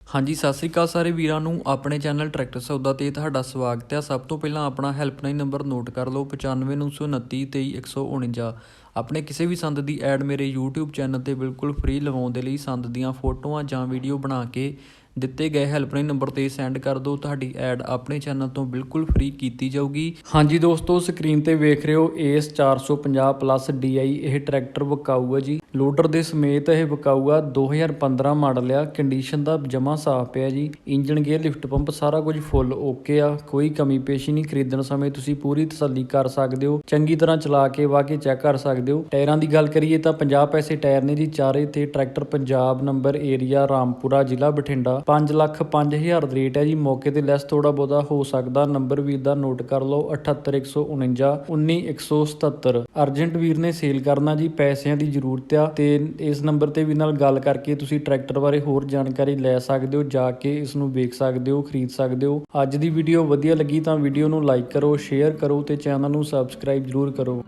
ਹਾਂਜੀ ਸਤਿ ਸ੍ਰੀ ਅਕਾਲ ਸਾਰੇ ਵੀਰਾਂ ਨੂੰ ਆਪਣੇ ਚੈਨਲ ਟਰੈਕਟਰ ਸੌਦਾ ਤੇ ਤੁਹਾਡਾ ਸਵਾਗਤ ਹੈ। ਸਭ ਤੋਂ ਪਹਿਲਾਂ ਆਪਣਾ ਹੈਲਪਲਾਈਨ ਨੰਬਰ ਨੋਟ ਕਰ ਲਓ 9529 23149। ਆਪਣੇ ਕਿਸੇ ਵੀ ਸੰਦ ਦੀ ਐਡ ਮੇਰੇ YouTube ਚੈਨਲ ਤੇ ਬਿਲਕੁਲ ਫ੍ਰੀ ਲਵਾਉਣ ਦੇ ਲਈ ਸੰਦ ਦੀਆਂ ਫੋਟੋਆਂ ਜਾਂ ਵੀਡੀਓ ਬਣਾ ਕੇ ਦਿੱਤੇ ਗਏ ਹੈਲਪਲਾਈਨ ਨੰਬਰ ਤੇ ਸੈਂਡ ਕਰ ਦਿਓ। ਤੁਹਾਡੀ ਐਡ ਆਪਣੇ ਚੈਨਲ ਤੋਂ ਬਿਲਕੁਲ ਫ੍ਰੀ ਕੀਤੀ ਜਾਊਗੀ। ਹਾਂਜੀ ਦੋਸਤੋ, ਸਕਰੀਨ ਤੇ ਵੇਖ ਰਹੇ ਹੋ ACE 450 ਪਲੱਸ DI ਇਹ ਟਰੈਕਟਰ ਵਿਕਾਊ ਹੈ ਜੀ। ਲੋਡਰ ਦੇ ਸਮੇਤ ਇਹ ਵਿਕਾਊ ਆ। 2015 ਮਾਡਲ ਆ। ਕੰਡੀਸ਼ਨ ਦਾ ਜਮਾ ਸਾਫ਼ ਪਿਆ ਜੀ। ਇੰਜਨ ਗੇਅਰ ਲਿਫਟ ਪੰਪ ਸਾਰਾ ਕੁਝ ਫੁੱਲ ਓਕੇ ਆ। ਕੋਈ ਕਮੀ ਪੇਸ਼ੀ ਨਹੀਂ। ਖਰੀਦਣ ਸਮੇਂ ਤੁਸੀਂ ਪੂਰੀ ਤਸੱਲੀ ਕਰ ਸਕਦੇ ਹੋ। ਚੰਗੀ ਤਰ੍ਹਾਂ ਚਲਾ ਕੇ ਵਾਹ ਕੇ ਚੈੱਕ ਕਰ ਸਕਦੇ ਹੋ। ਟਾਇਰਾਂ ਦੀ ਗੱਲ ਕਰੀਏ ਤਾਂ 50 ਪੈਸੇ ਟਾਇਰ ਨੇ ਜੀ ਚਾਰੇ ਤੇ। Tractor Punjab number area Rampura ਜ਼ਿਲ੍ਹਾ ਬਠਿੰਡਾ। 5,05,000 ਰੇਟ ਹੈ ਜੀ। ਮੌਕੇ ਤੇ ਲੈਸ ਥੋੜਾ ਬਹੁਤਾ ਹੋ ਸਕਦਾ। ਨੰਬਰ ਵੀਰ ਦਾ ਨੋਟ ਕਰ ਲਓ 78149 19177। ਅਰਜੈਂਟ ਵੀਰ ਨੇ ਸੇਲ ਕਰਨਾ ਜੀ। ਪੈਸਿਆਂ ਦੀ ਜ਼ਰੂਰਤ ਆ ਤੇ ਇਸ ਨੰਬਰ ਤੇ ਵੀ ਨਾਲ ਗੱਲ ਕਰਕੇ ਤੁਸੀਂ ਟਰੈਕਟਰ ਬਾਰੇ ਹੋਰ ਜਾਣਕਾਰੀ ਲੈ ਸਕਦੇ ਹੋ। ਜਾ ਕੇ ਇਸ ਨੂੰ ਵੇਖ ਸਕਦੇ ਹੋ, ਖਰੀਦ ਸਕਦੇ ਹੋ। ਅੱਜ ਦੀ ਵੀਡੀਓ ਵਧੀਆ ਲੱਗੀ ਤਾਂ ਵੀਡੀਓ ਨੂੰ ਲਾਈਕ ਕਰੋ, ਸ਼ੇਅਰ ਕਰੋ ਤੇ ਚੈਨਲ ਨੂੰ ਸਬਸਕ੍ਰਾਈਬ ਜ਼ਰੂਰ ਕਰੋ।